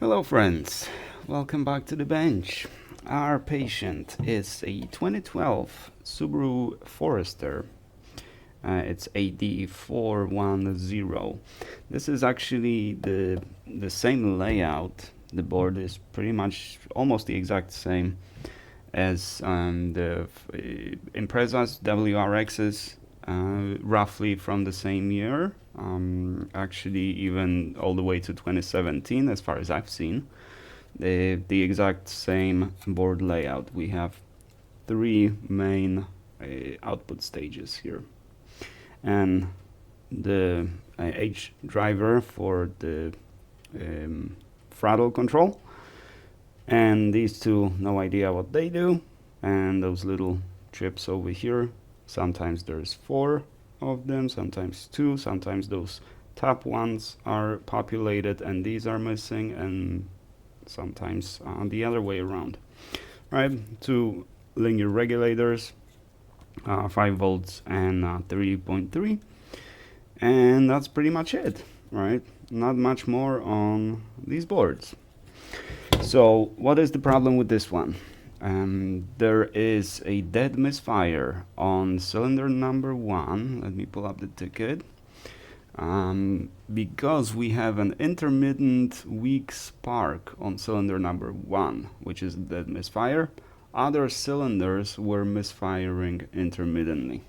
Hello friends, welcome back to the bench. Our patient is a 2012 Subaru Forester. It's AD410. This is actually the same layout. The board is pretty much almost the exact same as the Impreza's WRXs, roughly from the same year. Actually, even all the way to 2017, as far as I've seen. The exact same board layout. We have three main output stages here, and the H driver for the throttle control, and these two, no idea what they do, and those little chips over here. Sometimes there's 4 of them, sometimes 2, sometimes those top ones are populated and these are missing, and sometimes the other way around. Right, 2 linear regulators, 5 volts and 3.3, and that's pretty much it. Right, not much more on these boards. So what is the problem with this one? There is a dead misfire on cylinder number 1. Let me pull up the ticket. Because we have an intermittent weak spark on cylinder number 1, which is a dead misfire, other cylinders were misfiring intermittently.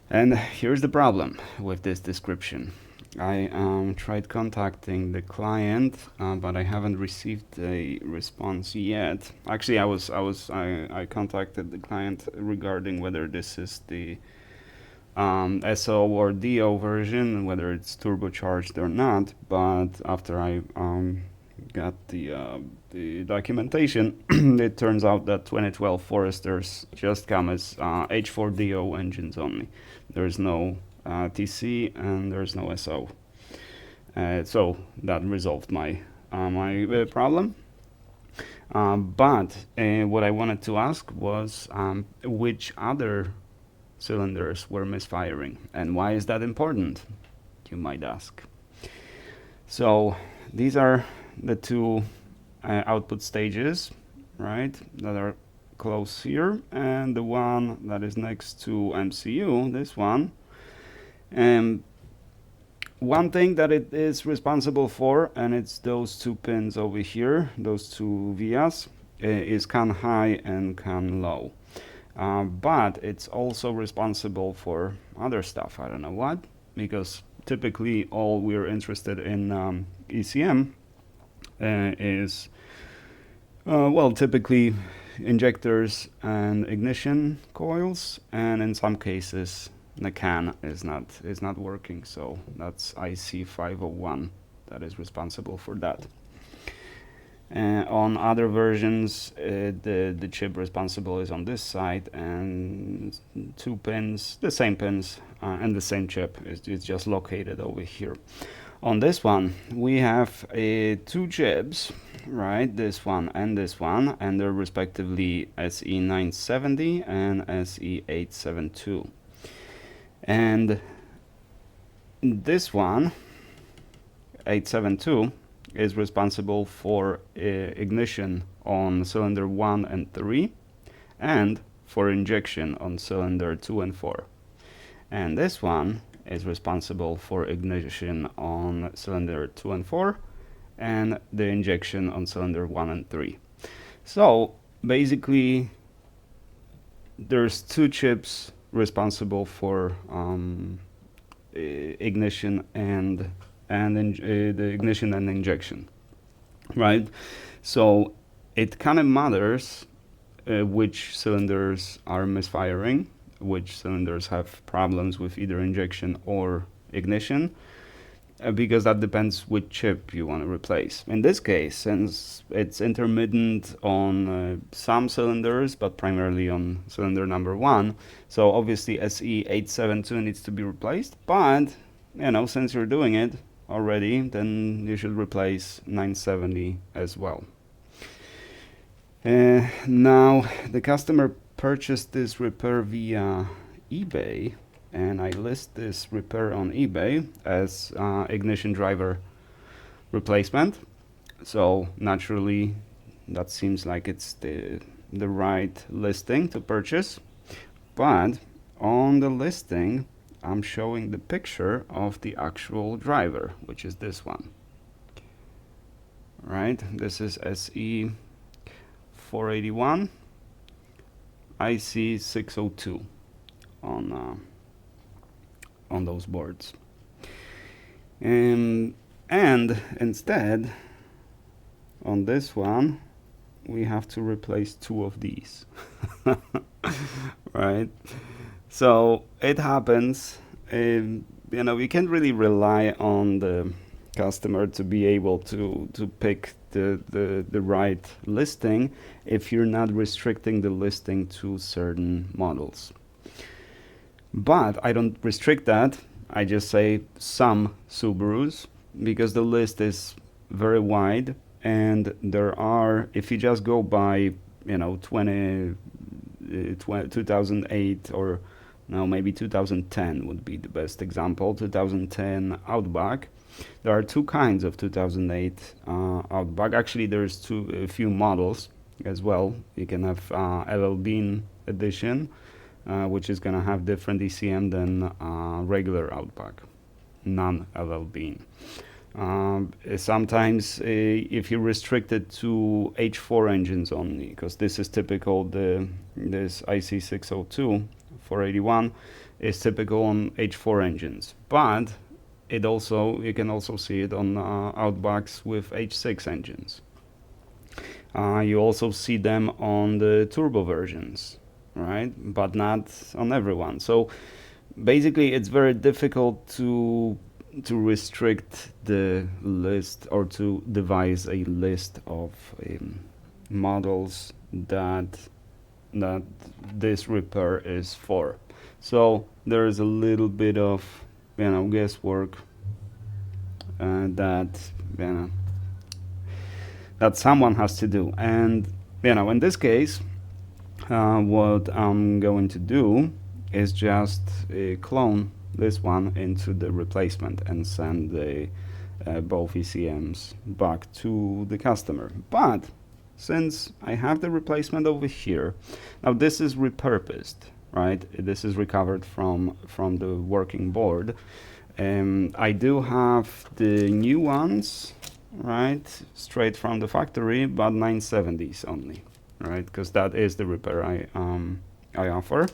And here's the problem with this description. I tried contacting the client, but I haven't received a response yet. Actually, I contacted the client regarding whether this is the SO or DO version, whether it's turbocharged or not. But after I got the documentation, it turns out that 2012 Foresters just come as H4DO engines only. There's no TC and there's no SO. So that resolved my problem. But what I wanted to ask was which other cylinders were misfiring, and why is that important, you might ask. So these are the 2 output stages, right, that are close here, and the one that is next to MCU, this one. And one thing that it is responsible for, and it's those 2 pins over here, those 2 vias, is CAN high and CAN low. But it's also responsible for other stuff. I don't know what, because typically all we're interested in ECM is, well, typically injectors and ignition coils, and in some cases the CAN is not working, so that's IC501 that is responsible for that. On other versions, the chip responsible is on this side, and 2 pins, the same pins, and the same chip is just located over here. On this one, we have 2 chips, right? This one, and they're respectively SE970 and SE872. And this one, 872, is responsible for ignition on cylinder 1 and 3, and for injection on cylinder 2 and 4. And this one is responsible for ignition on cylinder 2 and 4, and the injection on cylinder 1 and 3. So basically, there's 2 chips responsible for ignition and the ignition and injection, right? So it kind of matters which cylinders are misfiring, which cylinders have problems with either injection or ignition, because that depends which chip you want to replace. In this case, since it's intermittent on some cylinders, but primarily on cylinder number 1, so obviously SE872 needs to be replaced, but since you're doing it already, then you should replace 970 as well. Now the customer purchased this repair via eBay, and I list this repair on eBay as ignition driver replacement. So naturally, that seems like it's the right listing to purchase. But on the listing, I'm showing the picture of the actual driver, which is this one. Right? This is SE 481 IC 602 on those boards. And instead, on this one, we have to replace 2 of these. Right? So it happens. You know, we can't really rely on the customer to be able to pick the right listing if you're not restricting the listing to certain models. But I don't restrict that. I just say some Subarus, because the list is very wide, and there are, if you just go by, you know, 2008, or no, maybe 2010 would be the best example, 2010 Outback. There are 2 kinds of 2008 Outback. Actually, there's a few models as well. You can have LL Bean edition, which is going to have different ECM than regular Outback, non-LL Bean. Sometimes if you restrict it to H4 engines only, because this is typical, this IC602 481 is typical on H4 engines, but you can also see it on Outbacks with H6 engines. You also see them on the turbo versions, right? But not on everyone. So basically, it's very difficult to restrict the list, or to devise a list of models that this repair is for. So there is a little bit of, you know, guesswork that, you know, that someone has to do. And, you know, in this case, what I'm going to do is just clone this one into the replacement and send the both ECMs back to the customer. But since I have the replacement over here, now this is repurposed, right? This is recovered from the working board. I do have the new ones, right, straight from the factory, but 970s only, right? Because that is the repair I offer.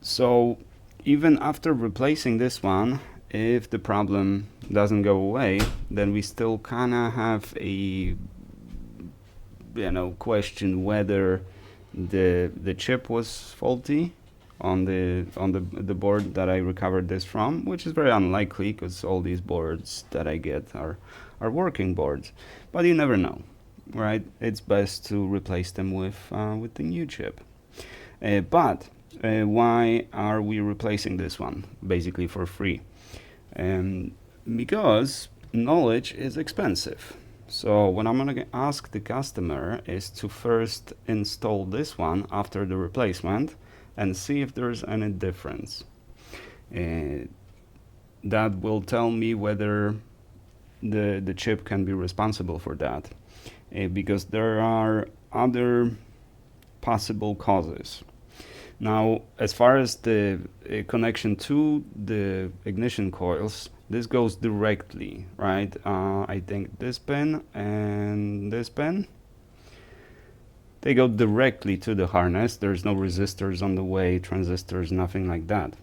So even after replacing this one, if the problem doesn't go away, then we still kind of have a, you know, question whether the chip was faulty on the board that I recovered this from, which is very unlikely, because all these boards that I get are working boards. But you never know, right? It's best to replace them with the new chip. But why are we replacing this one basically for free? Because knowledge is expensive. So what I'm going to ask the customer is to first install this one after the replacement and see if there's any difference. That will tell me whether the chip can be responsible for that, because there are other possible causes. Now, as far as the connection to the ignition coils, this goes directly, right? I think this pin and this pin, they go directly to the harness. There's no resistors on the way, transistors, nothing like that.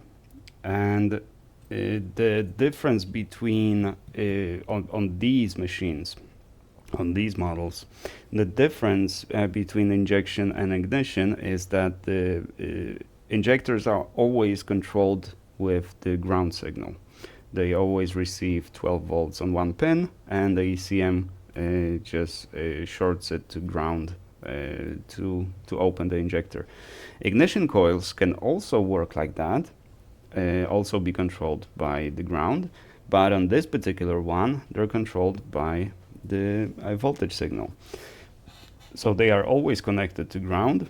And the difference between, on these machines, on these models, the difference between injection and ignition is that the injectors are always controlled with the ground signal. They always receive 12 volts on one pin, and the ECM just shorts it to ground to open the injector. Ignition coils can also work like that, also be controlled by the ground, but on this particular one, they're controlled by the voltage signal. So they are always connected to ground,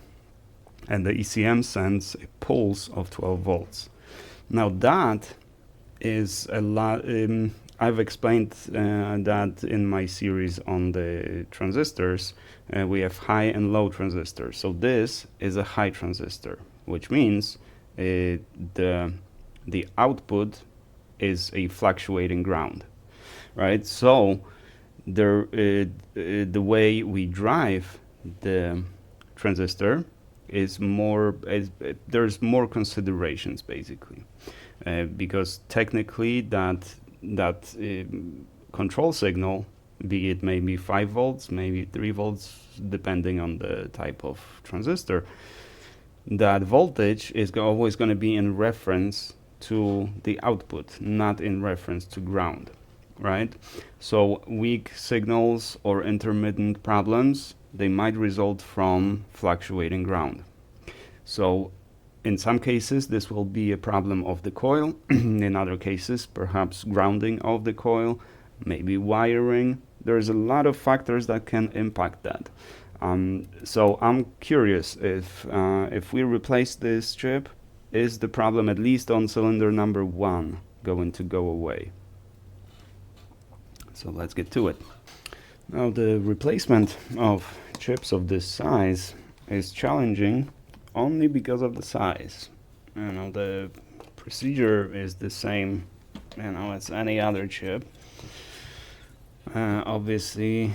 and the ECM sends a pulse of 12 volts. Now that is a lot, I've explained that in my series on the transistors. We have high and low transistors. So this is a high transistor, which means the output is a fluctuating ground, right? So the way we drive the transistor is more, there's more considerations basically, because technically that control signal, be it maybe 5 volts, maybe 3 volts, depending on the type of transistor, that voltage is always going to be in reference to the output, not in reference to ground, right? So weak signals or intermittent problems, they might result from fluctuating ground. So in some cases, this will be a problem of the coil. In other cases, perhaps grounding of the coil, maybe wiring. There's a lot of factors that can impact that. So I'm curious if we replace this chip, is the problem, at least on cylinder number 1, going to go away? So let's get to it. Now, the replacement of chips of this size is challenging only because of the size. The procedure is the same, as any other chip. Obviously,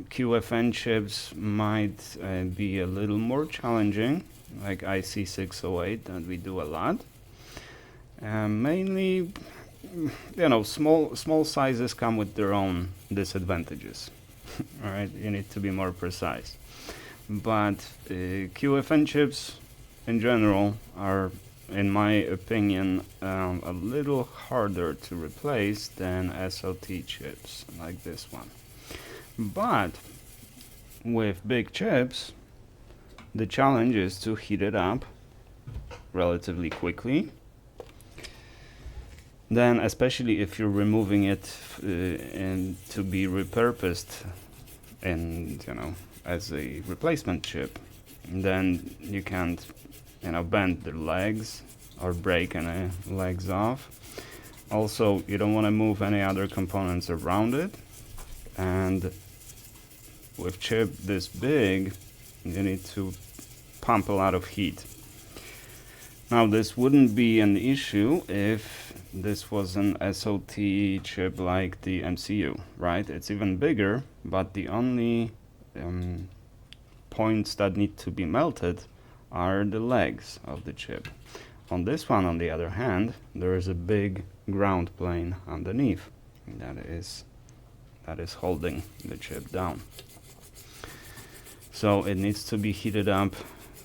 QFN chips might be a little more challenging, like IC608 that we do a lot. Mainly, small sizes come with their own disadvantages. All right, you need to be more precise. But QFN chips in general are, in my opinion, a little harder to replace than SLT chips like this one. But with big chips, the challenge is to heat it up relatively quickly. Then, especially if you're removing it and to be repurposed and as a replacement chip, then you can't bend the legs or break any legs off. Also, you don't want to move any other components around it, and with chip this big, you need to pump a lot of heat. Now, this wouldn't be an issue if this was an SLT chip like the MCU, right? It's even bigger, but the only points that need to be melted are the legs of the chip. On this one, on the other hand, there is a big ground plane underneath that is holding the chip down. So it needs to be heated up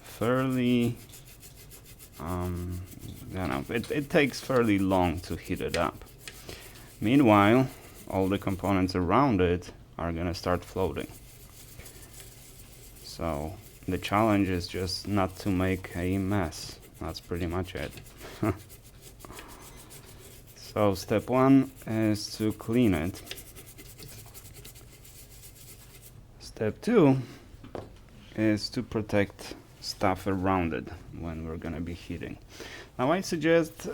fairly, it takes fairly long to heat it up. Meanwhile, all the components around it are going to start floating. So the challenge is just not to make a mess. That's pretty much it. So step 1 is to clean it. Step 2 is to protect stuff around it when we're going to be heating. Now, I suggest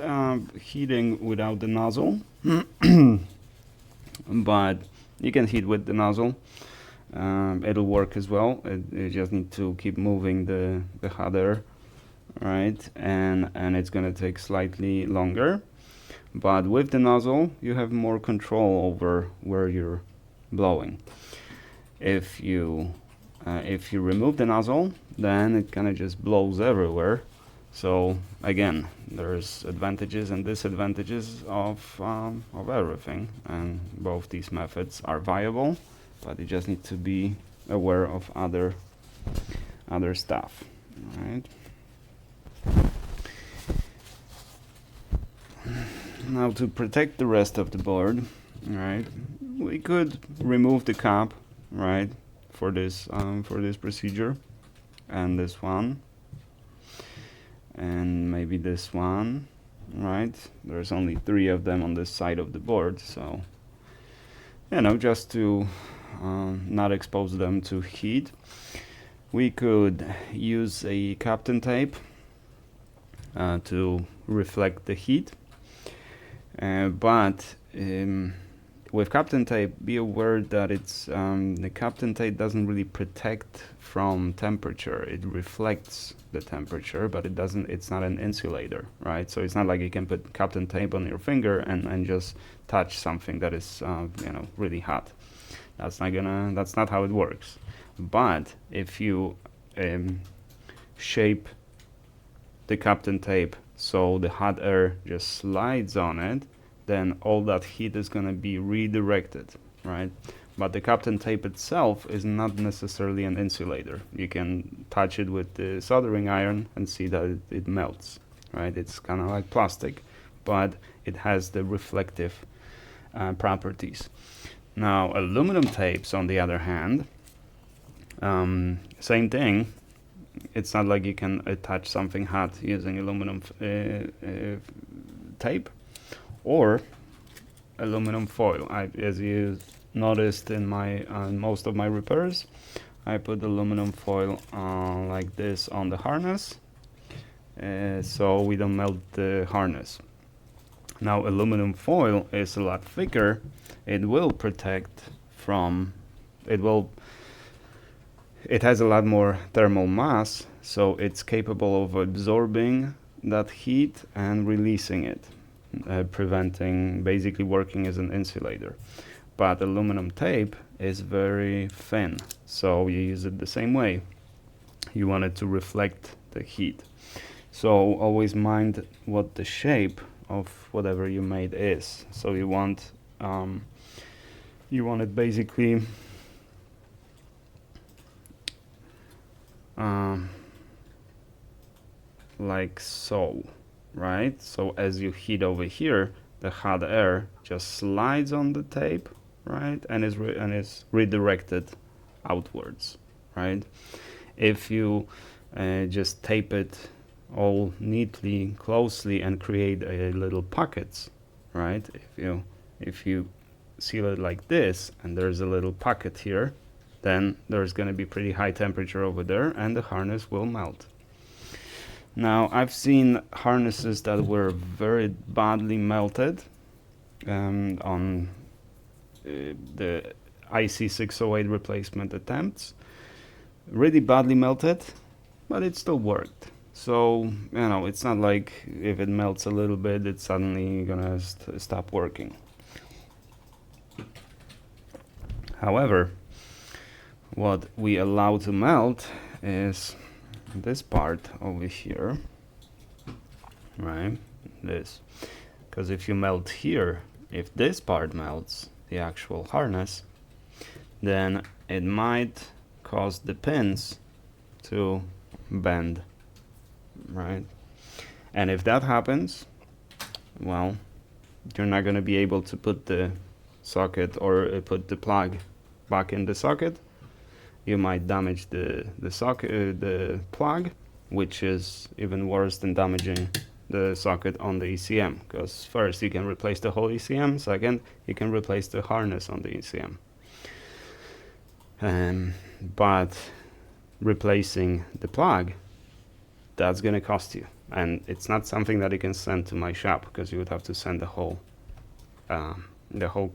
heating without the nozzle, but you can heat with the nozzle. It'll work as well. You just need to keep moving the hot air, right? And it's going to take slightly longer. But with the nozzle, you have more control over where you're blowing. If you remove the nozzle, then it kind of just blows everywhere. So again, there's advantages and disadvantages of everything, and both these methods are viable, but you just need to be aware of other stuff. All right. Now, to protect the rest of the board, right, we could remove the cap, right, for this procedure, and this one, and maybe this one, right? There's only 3 of them on this side of the board, so just to not expose them to heat, we could use a Kapton tape to reflect the heat. But with Captain Tape, be aware that it's the Captain Tape doesn't really protect from temperature. It reflects the temperature, but it doesn't. It's not an insulator, right? So it's not like you can put Captain Tape on your finger and just touch something that is really hot. That's not how it works. But if you shape the Captain Tape so the hot air just slides on it, then all that heat is going to be redirected, right? But the Captain Tape itself is not necessarily an insulator. You can touch it with the soldering iron and see that it melts, right? It's kind of like plastic, but it has the reflective properties. Now, aluminum tapes, on the other hand, same thing. It's not like you can attach something hot using aluminum tape or aluminum foil. As you noticed in my most of my repairs, I put aluminum foil like this on the harness, so we don't melt the harness. Now, aluminum foil is a lot thicker. It will protect from, it has a lot more thermal mass, so it's capable of absorbing that heat and releasing it, preventing, basically working as an insulator. But aluminum tape is very thin, so you use it the same way. You want it to reflect the heat. So always mind what the shape of whatever you made is. So you want it basically like so, right? So as you heat over here, the hot air just slides on the tape, right, and is redirected outwards, right? If you just tape it all neatly, closely, and create a little pockets, right? If you seal it like this, and there's a little pocket here, then there's going to be pretty high temperature over there, and the harness will melt. Now, I've seen harnesses that were very badly melted on the IC608 replacement attempts. Really badly melted, but it still worked. So, it's not like if it melts a little bit, it's suddenly gonna stop working. However, what we allow to melt is this part over here, right? This, because if you melt here, if this part melts, the actual harness, then it might cause the pins to bend, right? And if that happens, well, you're not going to be able to put the socket or put the plug back in the socket. You might damage the socket, the plug, which is even worse than damaging the socket on the ECM, because first you can replace the whole ECM, second you can replace the harness on the ECM. But replacing the plug, that's going to cost you, and it's not something that you can send to my shop, because you would have to send the whole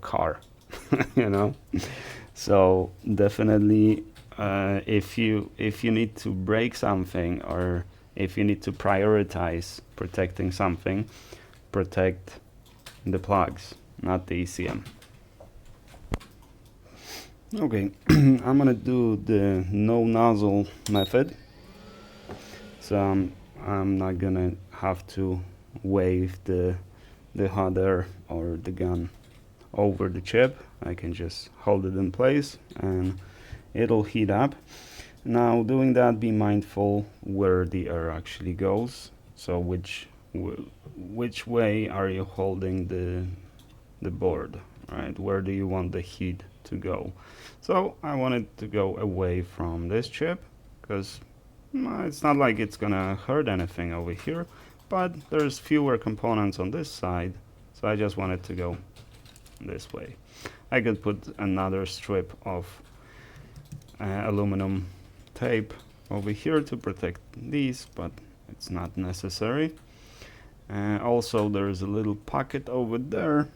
car, So definitely, if you need to break something, or if you need to prioritize protecting something, protect the plugs, not the ECM. Okay, I'm gonna do the no nozzle method, so I'm not gonna have to wave the hot air or the gun over the chip. I can just hold it in place and it'll heat up. Now, doing that, be mindful where the air actually goes. So which way are you holding the board, right? Where do you want the heat to go? So I want it to go away from this chip, because it's not like it's gonna hurt anything over here, but there's fewer components on this side, so I just want it to go this way. I could put another strip of aluminum tape over here to protect these, but it's not necessary. Also, there's a little pocket over there,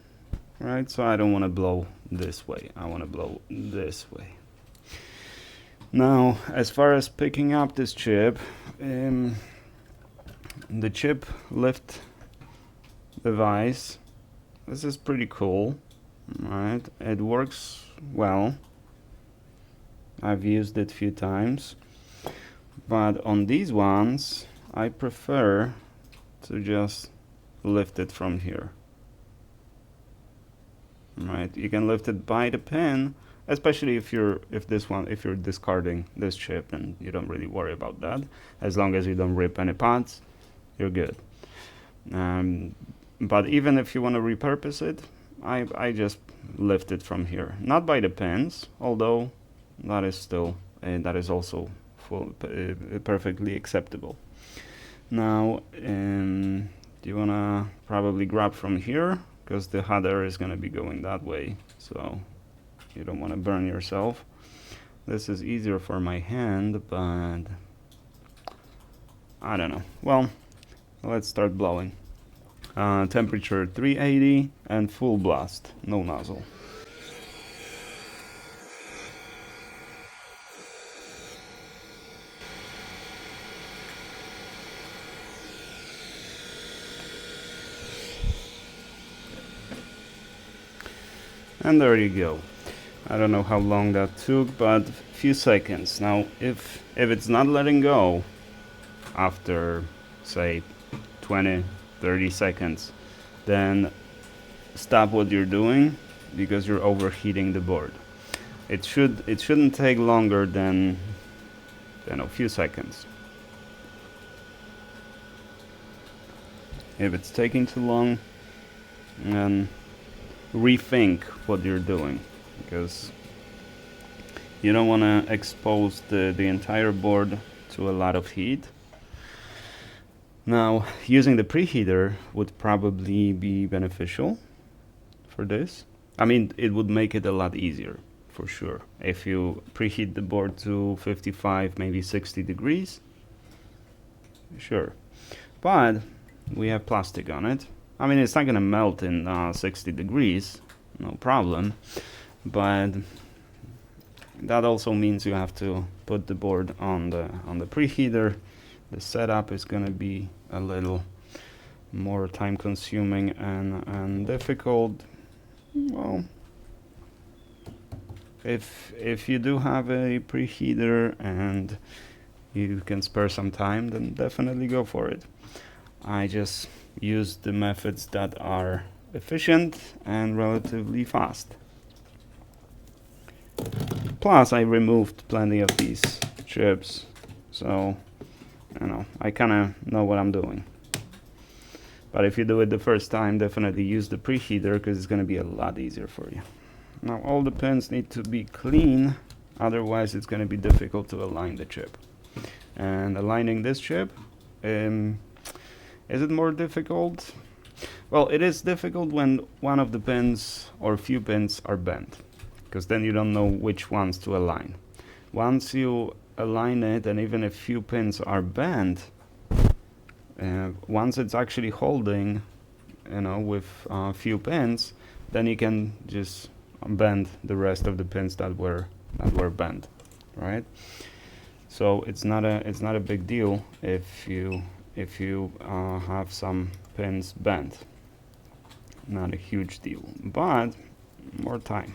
right? So I don't want to blow this way, I want to blow this way. Now, as far as picking up this chip, the chip lift device, this is pretty cool, right? It works well. I've used it a few times, but on these ones I prefer to just lift it from here, right? You can lift it by the pin, especially if you're discarding this chip, and you don't really worry about that. As long as you don't rip any parts, you're good. But even if you want to repurpose it, I just lift it from here, not by the pins, although that is still that is also perfectly acceptable. Now, you wanna probably grab from here, because the header is gonna be going that way, so you don't want to burn yourself. This is easier for my hand, but I don't know. Well, let's start blowing. Temperature 380 and full blast, no nozzle. And there you go. I don't know how long that took, but a few seconds. Now, if it's not letting go after, say, 20-30 seconds, then stop what you're doing, because you're overheating the board. It shouldn't take longer than a few seconds. If it's taking too long, then rethink what you're doing, because you don't want to expose the entire board to a lot of heat. Now, using the preheater would probably be beneficial for this. I mean, it would make it a lot easier, for sure. If you preheat the board to 55, maybe 60 degrees, sure. But we have plastic on it. I mean, it's not going to melt in 60 degrees, no problem. But that also means you have to put the board on the preheater. The setup is going to be a little more time consuming and difficult. Well, if you do have a preheater and you can spare some time, then definitely go for it. I just use the methods that are efficient and relatively fast. Plus, I removed plenty of these chips, so I kind of know what I'm doing. But if you do it the first time, definitely use the preheater, because it's going to be a lot easier for you. Now, all the pins need to be clean, otherwise it's going to be difficult to align the chip. And aligning this chip, is it more difficult? Well, it is difficult when one of the pins or few pins are bent, because then you don't know which ones to align. Once you align it, and even if few pins are bent, once it's actually holding, with few pins, then you can just bend the rest of the pins that were bent, right? So it's not a big deal if you have some pins bent. Not a huge deal, but more time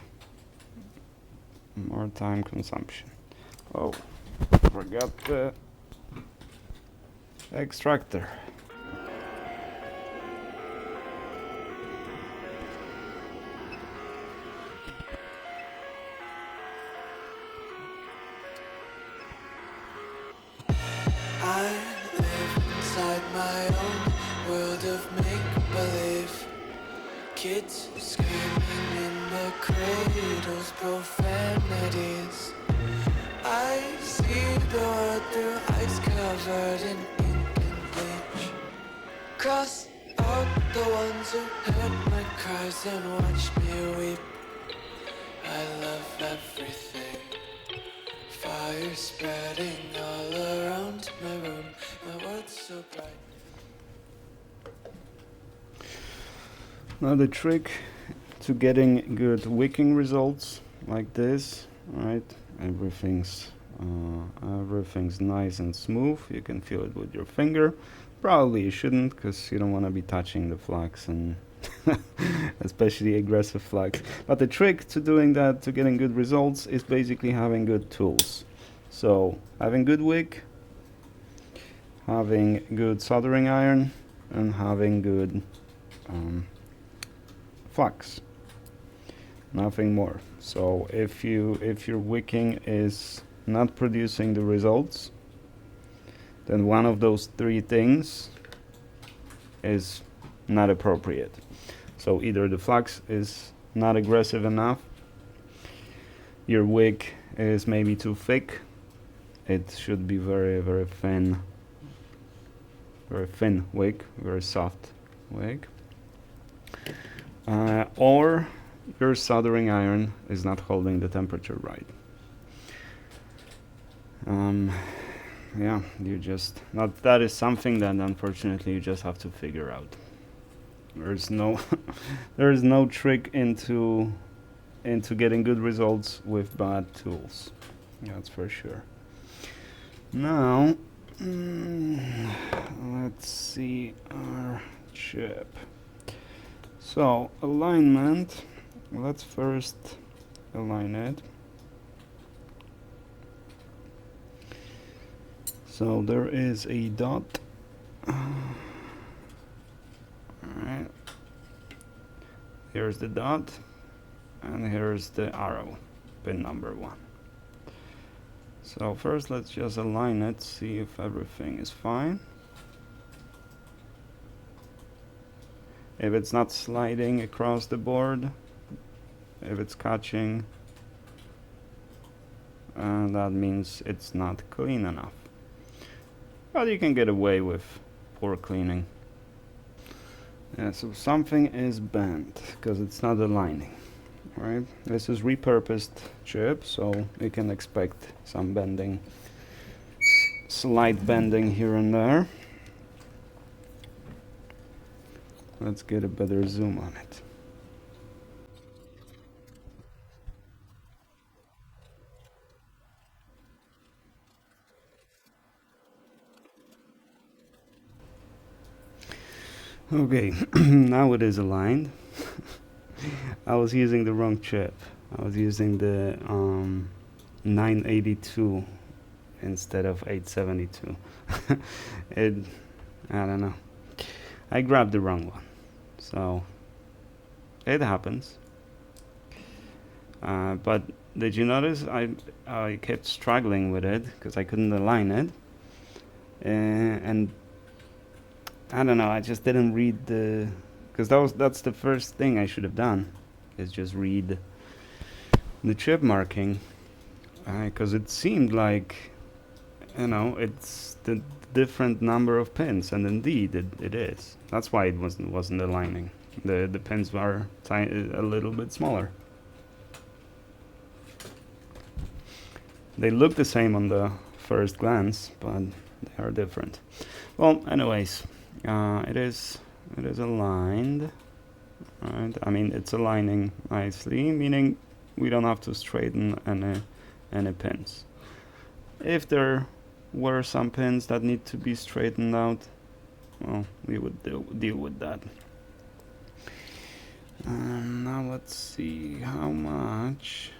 consumption. Oh, forgot the extractor. I live inside my own world of make-believe. Kids screaming in the cradles, profanities. I see the world through ice covered in ink and bleach. Cross out the ones who heard my cries and watched me weep. I love everything. Fire spreading all around my room. My world's so bright. Now the trick to getting good wicking results like this, right? Everything's nice and smooth. You can feel it with your finger. Probably you shouldn't, because you don't want to be touching the flax, and especially aggressive flax. But the trick to doing that, to getting good results, is basically having good tools. So having good wick, having good soldering iron, and having good flax. Nothing more. So if your wicking is not producing the results, then one of those three things is not appropriate. So either the flax is not aggressive enough, your wick is maybe too thick, it should be very thin wick, very soft wick, or your soldering iron is not holding the temperature right. Yeah, that is something that unfortunately you just have to figure out. There's no there's no trick into getting good results with bad tools. That's for sure. Now let's see our chip. So alignment, let's first align it. So there is a dot. Alright. Here's the dot, and here's the arrow, pin number 1. So first let's just align it, see if everything is fine. If it's not sliding across the board, if it's catching, that means it's not clean enough. But you can get away with poor cleaning. Yeah, so something is bent because it's not aligning, right? This is repurposed chip, so you can expect some bending, slight bending here and there. Let's get a better zoom on it. Okay, now it is aligned. I was using the wrong chip. I was using the 982 instead of 872. I don't know. I grabbed the wrong one. So it happens. But did you notice I kept struggling with it because I couldn't align it, and I don't know, I just didn't read because that's the first thing I should have done, is just read the chip marking, because it seemed like, it's the different number of pins, and indeed it is. That's why it wasn't aligning. The pins were a little bit smaller. They look the same on the first glance, but they are different. Well, anyways, it is aligned. Right? I mean, it's aligning nicely, meaning we don't have to straighten any pins. If there were some pins that need to be straightened out, well, we would deal with that. Now let's see, how much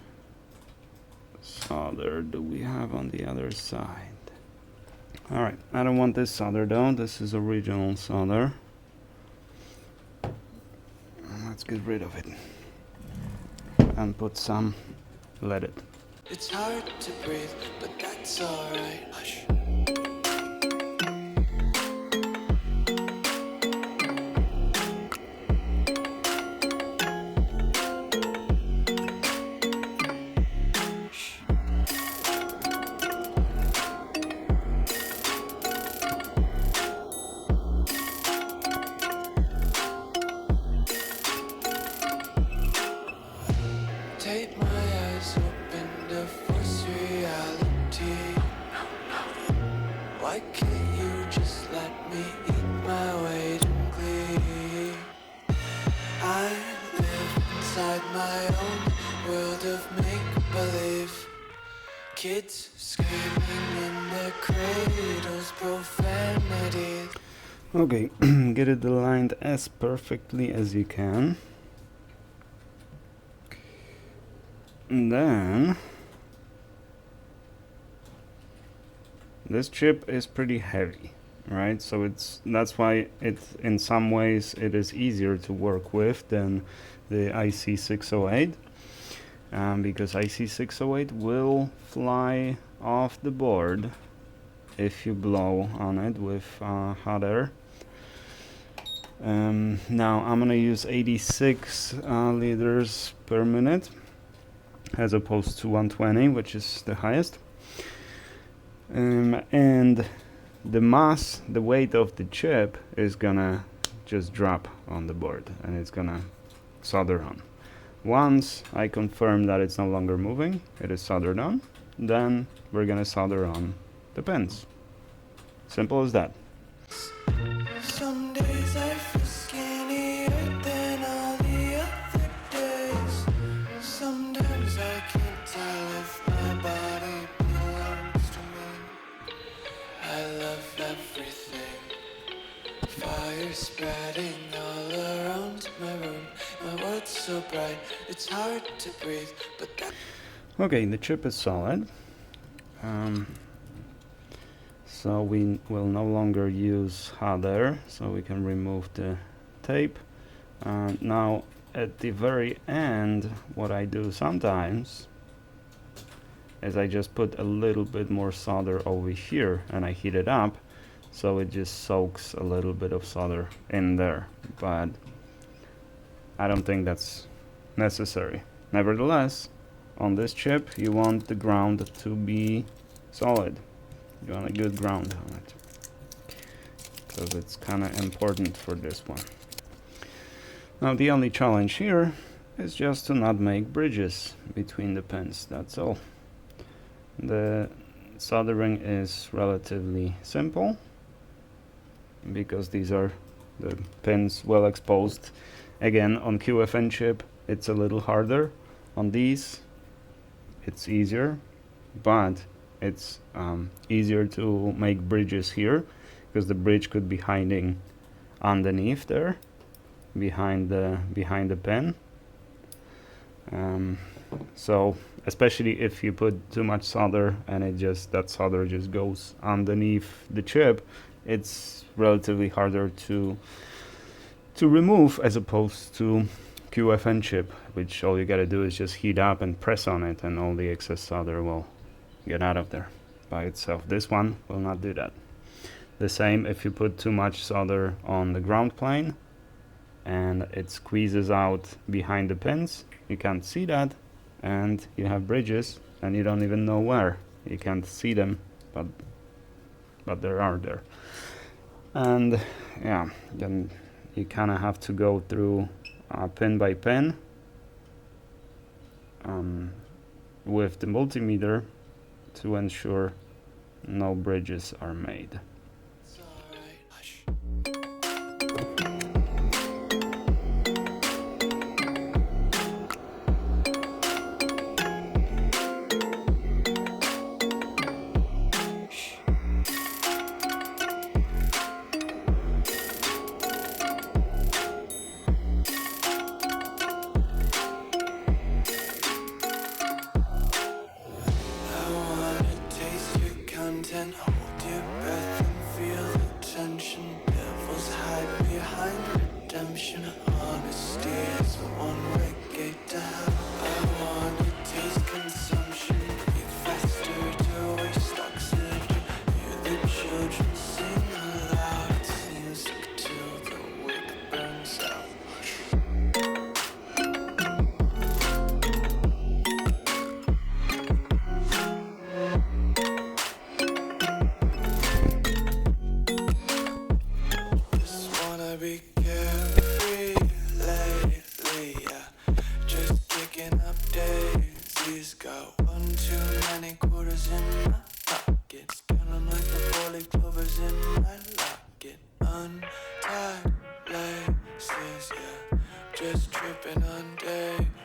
solder do we have on the other side? Alright, I don't want this solder though, this is original solder. Let's get rid of it and put some leaded. It's hard to breathe, but that's alright. Hush. Take my eyes open to force reality. Why can't you just let me eat my weight in glee? I live inside inside my own world of make-believe. Kids screaming in the cradles, profanity. Okay, get it aligned as perfectly as you can. And then this chip is pretty heavy, right? So that's why in some ways it is easier to work with than the IC608, because IC608 will fly off the board if you blow on it with hot air. Now I'm gonna use 86 liters per minute as opposed to 120, which is the highest. And the mass, the weight of the chip is gonna just drop on the board and it's gonna solder on. Once I confirm that it's no longer moving, it is soldered on, then we're gonna solder on the pins. Simple as that. Some days I feel skinnier than all the other days. Sometimes I can't tell if my body belongs to me. I love everything. Fire spreading all around my room. My world's so bright, it's hard to breathe, but that. Okay, the chip is solid. So we will no longer use hot air, so we can remove the tape. Now at the very end, what I do sometimes is I just put a little bit more solder over here and I heat it up, so it just soaks a little bit of solder in there, but I don't think that's necessary. Nevertheless, on this chip you want the ground to be solid. You want a good ground on it, because it's kind of important for this one. Now the only challenge here is just to not make bridges between the pins, that's all. The soldering is relatively simple because these are the pins well exposed. Again, on QFN chip it's a little harder. On these it's easier, but it's easier to make bridges here because the bridge could be hiding underneath there, behind the pen. So especially if you put too much solder and that solder just goes underneath the chip, it's relatively harder to remove as opposed to QFN chip, which all you gotta do is just heat up and press on it and all the excess solder will get out of there by itself. This one will not do that. The same if you put too much solder on the ground plane and it squeezes out behind the pins, you can't see that and you have bridges and you don't even know where. You can't see them, but they are there. And yeah, then you kind of have to go through pin by pin with the multimeter to ensure no bridges are made. Hold your breath and feel the tension. Devils hide behind redemption. Honesty is a one-way gate to hell. I want to taste consumption. Breathe faster to waste oxygen. Hear the children sing aloud. It's music till the wick burns out. Be carefree lately, yeah. Just kicking up daisies. Got one too many quarters in my pockets. Count 'em like the 4-leaf clovers in my locket. Untied laces, yeah. Just tripping on daisies.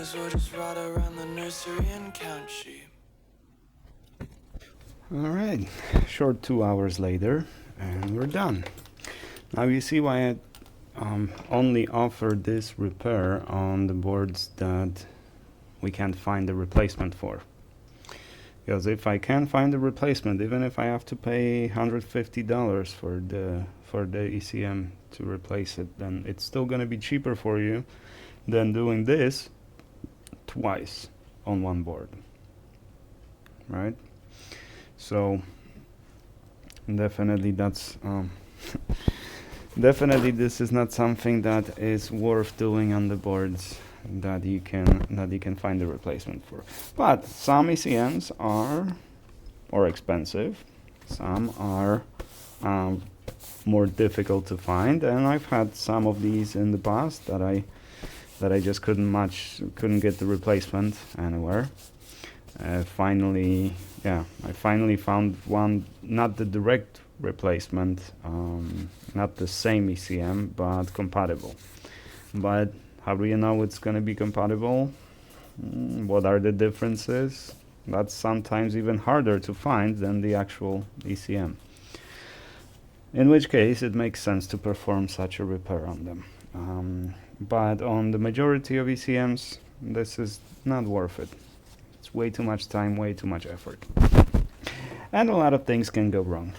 as well just ride around the nursery and count sheep. Alright, short 2 hours later, and we're done. Now you see why I only offer this repair on the boards that we can't find the replacement for. Because if I can find the replacement, even if I have to pay $150 for the ECM to replace it, then it's still going to be cheaper for you than doing this twice on one board, right? So definitely that's definitely this is not something that is worth doing on the boards that you can find a replacement for. But some ECMs are more expensive, some are more difficult to find, and I've had some of these in the past that I just couldn't get the replacement anywhere. I finally found one, not the direct replacement, not the same ECM, but compatible. But how do you know it's going to be compatible? What are the differences? That's sometimes even harder to find than the actual ECM. In which case, it makes sense to perform such a repair on them. But on the majority of ECMs, this is not worth it. It's way too much time, way too much effort. And a lot of things can go wrong.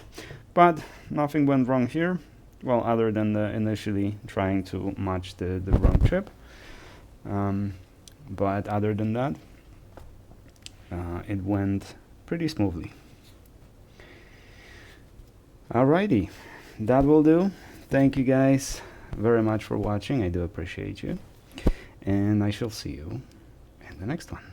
But nothing went wrong here. Well, other than initially trying to match the wrong chip. But other than that, it went pretty smoothly. Alrighty, that will do. Thank you guys very much for watching. I do appreciate you. And I shall see you in the next one.